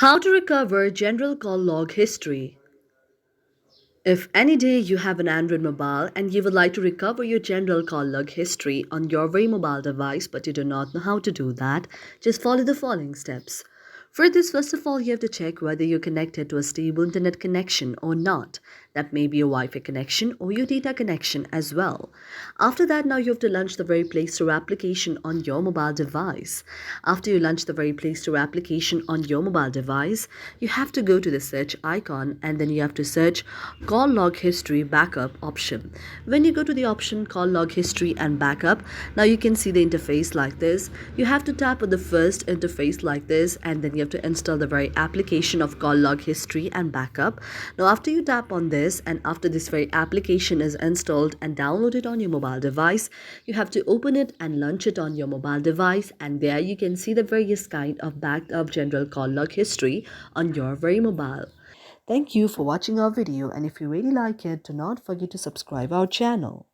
How to recover general call log history. If any day you have an Android mobile and you would like to recover your general call log history on your very mobile device but you do not know how to do that, just follow the following steps. For this, first of all, you have to check whether you're connected to a stable internet connection or not. That may be a Wi-Fi connection or your data connection as well. After that, now you have to launch the very Play Store application on your mobile device. After you launch the very Play Store application on your mobile device, you have to go to the search icon and then you have to search call log history backup option. When you go to the option call log history and backup, now you can see the interface like this. You have to tap on the first interface like this and then you have to install the very application of call log history and backup. Now after you tap on this and after this very application is installed and downloaded on your mobile device, you have to open it and launch it on your mobile device, and there you can see the various kind of backed up general call log history on your very mobile. Thank you for watching our video, and if you really like it, do not forget to subscribe our channel.